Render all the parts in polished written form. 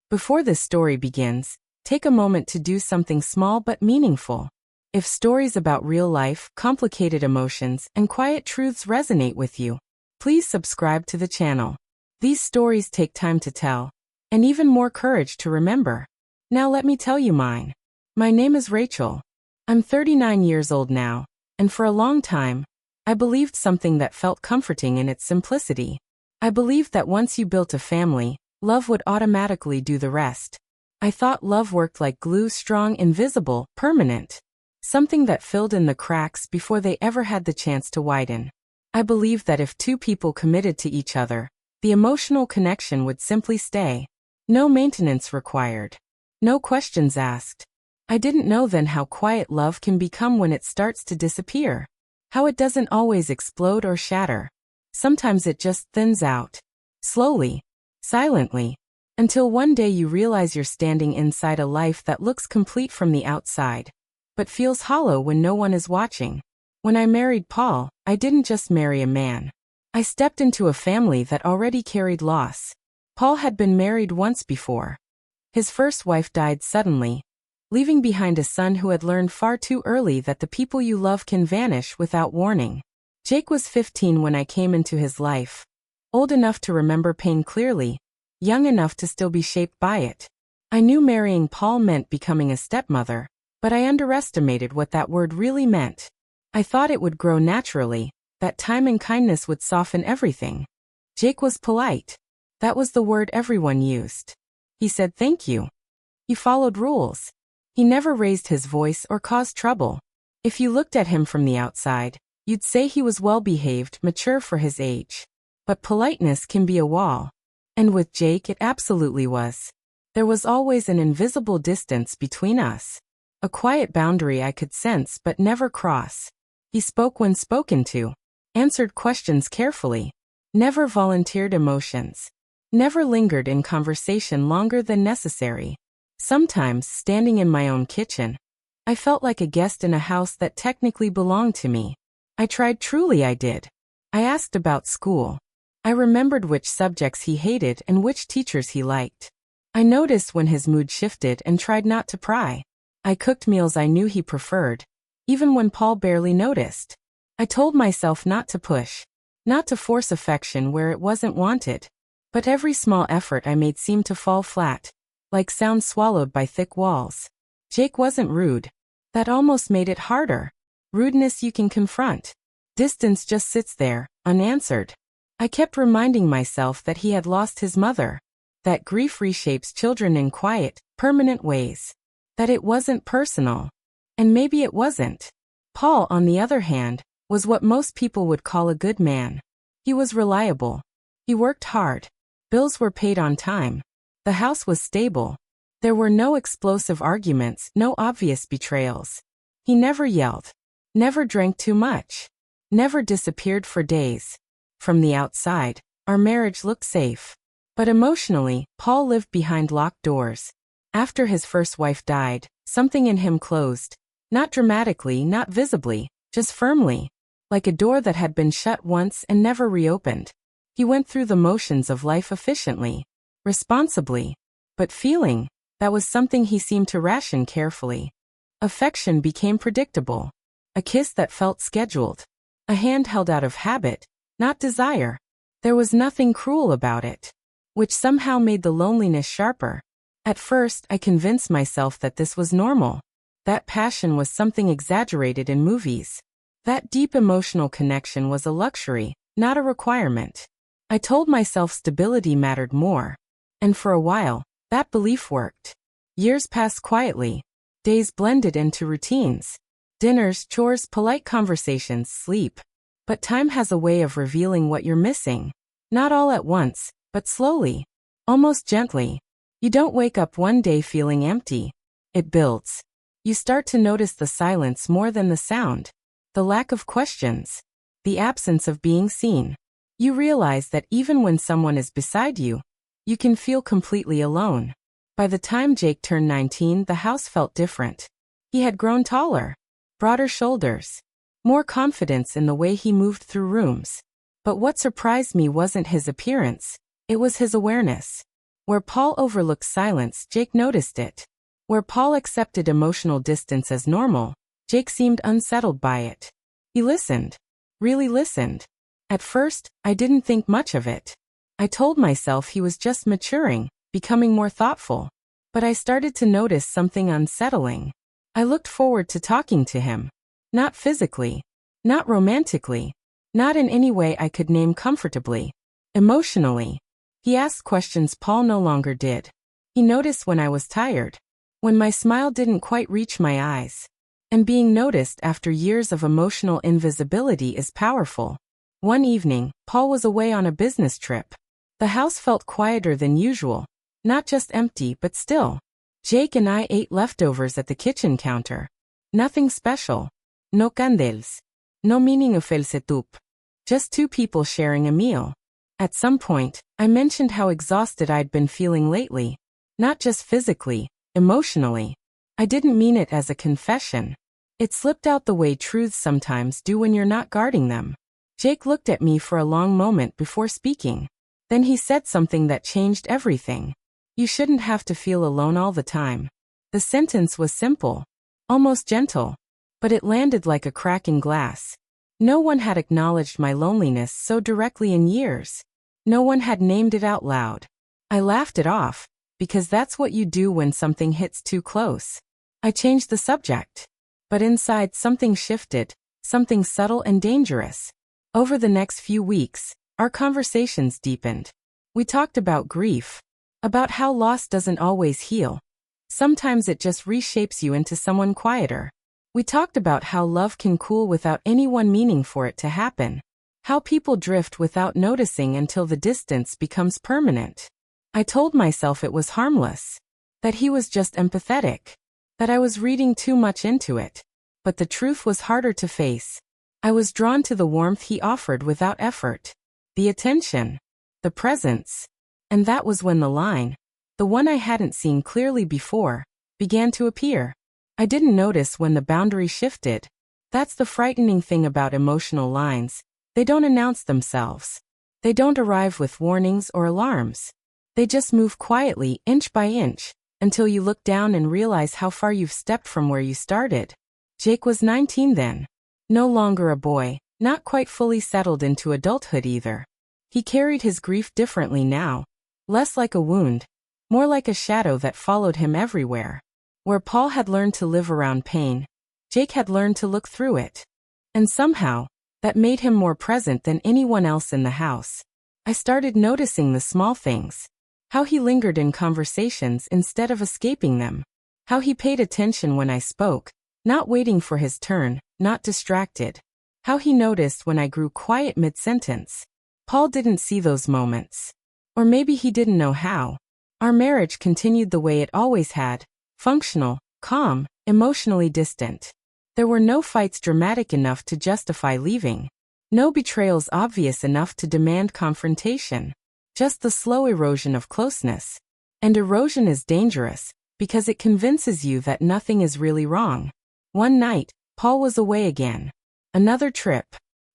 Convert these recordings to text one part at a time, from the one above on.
Before this story begins, take a moment to do something small but meaningful. If stories about real life, complicated emotions, and quiet truths resonate with you, please subscribe to the channel. These stories take time to tell, and even more courage to remember. Now let me tell you mine. My name is Rachel. I'm 39 years old now, and for a long time, I believed something that felt comforting in its simplicity. I believed that once you built a family, love would automatically do the rest. I thought love worked like glue, strong, invisible, permanent. Something that filled in the cracks before they ever had the chance to widen. I believed that if two people committed to each other, the emotional connection would simply stay. No maintenance required. No questions asked. I didn't know then how quiet love can become when it starts to disappear. How it doesn't always explode or shatter. Sometimes it just thins out. Slowly. Silently. Until one day you realize you're standing inside a life that looks complete from the outside, but feels hollow when no one is watching. When I married Paul, I didn't just marry a man. I stepped into a family that already carried loss. Paul had been married once before. His first wife died suddenly, leaving behind a son who had learned far too early that the people you love can vanish without warning. Jake was 15 when I came into his life. Old enough to remember pain clearly, young enough to still be shaped by it. I knew marrying Paul meant becoming a stepmother, but I underestimated what that word really meant. I thought it would grow naturally, that time and kindness would soften everything. Jake was polite. That was the word everyone used. He said thank you. He followed rules. He never raised his voice or caused trouble. If you looked at him from the outside, you'd say he was well-behaved, mature for his age. But politeness can be a wall. And with Jake it absolutely was. There was always an invisible distance between us. A quiet boundary I could sense but never cross. He spoke when spoken to. Answered questions carefully. Never volunteered emotions. Never lingered in conversation longer than necessary. Sometimes, standing in my own kitchen, I felt like a guest in a house that technically belonged to me. I tried, truly I did. I asked about school. I remembered which subjects he hated and which teachers he liked. I noticed when his mood shifted and tried not to pry. I cooked meals I knew he preferred, even when Paul barely noticed. I told myself not to push, not to force affection where it wasn't wanted. But every small effort I made seemed to fall flat, like sound swallowed by thick walls. Jake wasn't rude. That almost made it harder. Rudeness you can confront. Distance just sits there, unanswered. I kept reminding myself that he had lost his mother. That grief reshapes children in quiet, permanent ways. That it wasn't personal. And maybe it wasn't. Paul, on the other hand, was what most people would call a good man. He was reliable. He worked hard. Bills were paid on time. The house was stable. There were no explosive arguments, no obvious betrayals. He never yelled. Never drank too much. Never disappeared for days. From the outside, our marriage looked safe. But emotionally, Paul lived behind locked doors. After his first wife died, something in him closed. Not dramatically, not visibly, just firmly. Like a door that had been shut once and never reopened. He went through the motions of life efficiently, responsibly. But feeling, that was something he seemed to ration carefully. Affection became predictable. A kiss that felt scheduled. A hand held out of habit, not desire. There was nothing cruel about it, which somehow made the loneliness sharper. At first, I convinced myself that this was normal. That passion was something exaggerated in movies. That deep emotional connection was a luxury, not a requirement. I told myself stability mattered more. And for a while, that belief worked. Years passed quietly. Days blended into routines. Dinners, chores, polite conversations, sleep. But time has a way of revealing what you're missing. Not all at once, but slowly. Almost gently. You don't wake up one day feeling empty. It builds. You start to notice the silence more than the sound. The lack of questions. The absence of being seen. You realize that even when someone is beside you, you can feel completely alone. By the time Jake turned 19, the house felt different. He had grown taller. Broader shoulders. More confidence in the way he moved through rooms. But what surprised me wasn't his appearance. It was his awareness. Where Paul overlooked silence, Jake noticed it. Where Paul accepted emotional distance as normal, Jake seemed unsettled by it. He listened. Really listened. At first, I didn't think much of it. I told myself he was just maturing, becoming more thoughtful. But I started to notice something unsettling. I looked forward to talking to him. Not physically. Not romantically. Not in any way I could name comfortably. Emotionally. He asked questions Paul no longer did. He noticed when I was tired. When my smile didn't quite reach my eyes. And being noticed after years of emotional invisibility is powerful. One evening, Paul was away on a business trip. The house felt quieter than usual. Not just empty but still. Jake and I ate leftovers at the kitchen counter. Nothing special. No candles. No meaning of el setup. Just two people sharing a meal. At some point, I mentioned how exhausted I'd been feeling lately. Not just physically, emotionally. I didn't mean it as a confession. It slipped out the way truths sometimes do when you're not guarding them. Jake looked at me for a long moment before speaking. Then he said something that changed everything. You shouldn't have to feel alone all the time. The sentence was simple. Almost gentle. But it landed like a crack in glass. No one had acknowledged my loneliness so directly in years. No one had named it out loud. I laughed it off, because that's what you do when something hits too close. I changed the subject. But inside something shifted, something subtle and dangerous. Over the next few weeks, our conversations deepened. We talked about grief. About how loss doesn't always heal. Sometimes it just reshapes you into someone quieter. We talked about how love can cool without anyone meaning for it to happen. How people drift without noticing until the distance becomes permanent. I told myself it was harmless. That he was just empathetic. That I was reading too much into it. But the truth was harder to face. I was drawn to the warmth he offered without effort. The attention. The presence. And that was when the line, the one I hadn't seen clearly before, began to appear. I didn't notice when the boundary shifted. That's the frightening thing about emotional lines. They don't announce themselves. They don't arrive with warnings or alarms. They just move quietly, inch by inch, until you look down and realize how far you've stepped from where you started. Jake was 19 then. No longer a boy, not quite fully settled into adulthood either. He carried his grief differently now. Less like a wound, more like a shadow that followed him everywhere. Where Paul had learned to live around pain, Jake had learned to look through it. And somehow, that made him more present than anyone else in the house. I started noticing the small things. How he lingered in conversations instead of escaping them. How he paid attention when I spoke, not waiting for his turn, not distracted. How he noticed when I grew quiet mid-sentence. Paul didn't see those moments. Or maybe he didn't know how. Our marriage continued the way it always had, functional, calm, emotionally distant. There were no fights dramatic enough to justify leaving. No betrayals obvious enough to demand confrontation. Just the slow erosion of closeness. And erosion is dangerous, because it convinces you that nothing is really wrong. One night, Paul was away again. Another trip.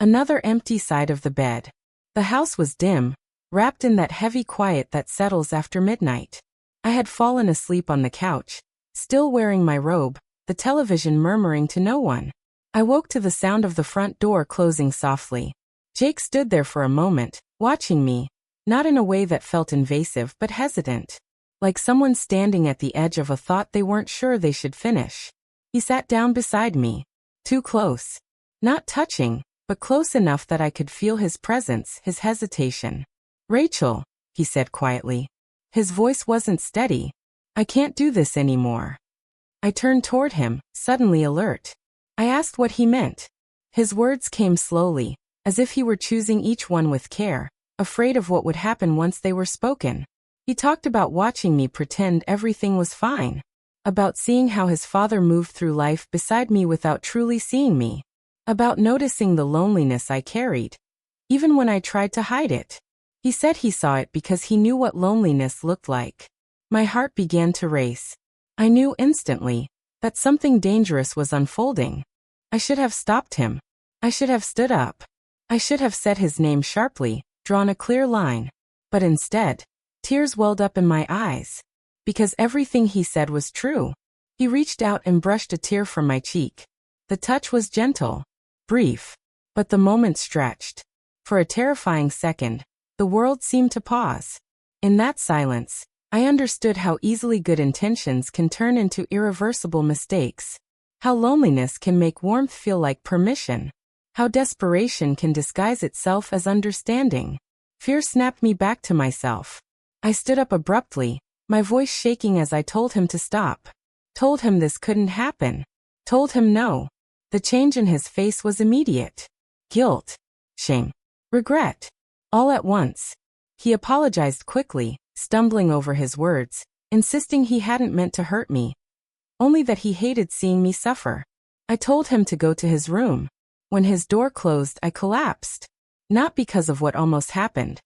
Another empty side of the bed. The house was dim, wrapped in that heavy quiet that settles after midnight. I had fallen asleep on the couch, still wearing my robe, the television murmuring to no one. I woke to the sound of the front door closing softly. Jake stood there for a moment, watching me, not in a way that felt invasive but hesitant. Like someone standing at the edge of a thought they weren't sure they should finish. He sat down beside me. Too close. Not touching, but close enough that I could feel his presence, his hesitation. "Rachel," he said quietly. His voice wasn't steady. "I can't do this anymore." I turned toward him, suddenly alert. I asked what he meant. His words came slowly, as if he were choosing each one with care, afraid of what would happen once they were spoken. He talked about watching me pretend everything was fine. About seeing how his father moved through life beside me without truly seeing me. About noticing the loneliness I carried. Even when I tried to hide it. He said he saw it because he knew what loneliness looked like. My heart began to race. I knew instantly that something dangerous was unfolding. I should have stopped him. I should have stood up. I should have said his name sharply, drawn a clear line. But instead, Tears welled up in my eyes. Because everything he said was true. He reached out and brushed a tear from my cheek. The touch was gentle, brief, but the moment stretched. For a terrifying second, the world seemed to pause. In that silence, I understood how easily good intentions can turn into irreversible mistakes. How loneliness can make warmth feel like permission. How desperation can disguise itself as understanding. Fear snapped me back to myself. I stood up abruptly, my voice shaking as I told him to stop. Told him this couldn't happen. Told him no. The change in his face was immediate. Guilt, shame, regret, all at once. He apologized quickly, stumbling over his words, insisting he hadn't meant to hurt me. Only that he hated seeing me suffer. I told him to go to his room. When his door closed, I collapsed. Not because of what almost happened,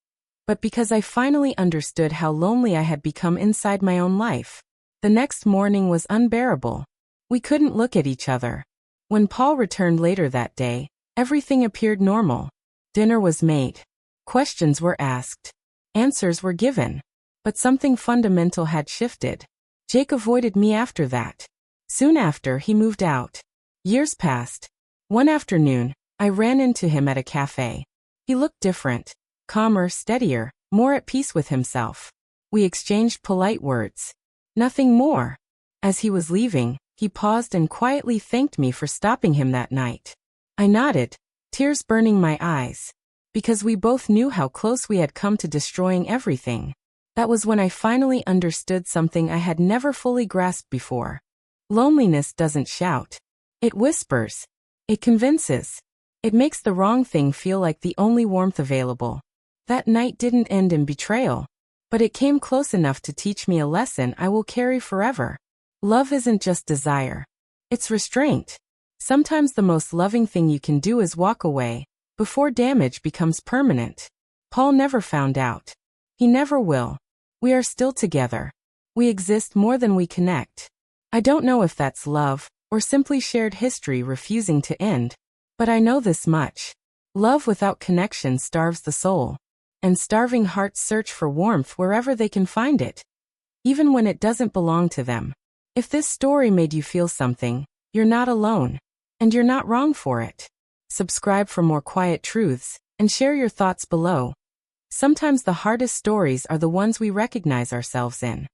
but because I finally understood how lonely I had become inside my own life. The next morning was unbearable. We couldn't look at each other. When Paul returned later that day, everything appeared normal. Dinner was made. Questions were asked. Answers were given. But something fundamental had shifted. Jake avoided me after that. Soon after, he moved out. Years passed. One afternoon, I ran into him at a cafe. He looked different, calmer, steadier, more at peace with himself. We exchanged polite words. Nothing more. As he was leaving, he paused and quietly thanked me for stopping him that night. I nodded, tears burning my eyes. Because we both knew how close we had come to destroying everything. That was when I finally understood something I had never fully grasped before. Loneliness doesn't shout. It whispers. It convinces. It makes the wrong thing feel like the only warmth available. That night didn't end in betrayal. But it came close enough to teach me a lesson I will carry forever. Love isn't just desire. It's restraint. Sometimes the most loving thing you can do is walk away, before damage becomes permanent. Paul never found out. He never will. We are still together. We exist more than we connect. I don't know if that's love, or simply shared history refusing to end. But I know this much. Love without connection starves the soul. And starving hearts search for warmth wherever they can find it. Even when it doesn't belong to them. If this story made you feel something, you're not alone. And you're not wrong for it. Subscribe for more quiet truths, and share your thoughts below. Sometimes the hardest stories are the ones we recognize ourselves in.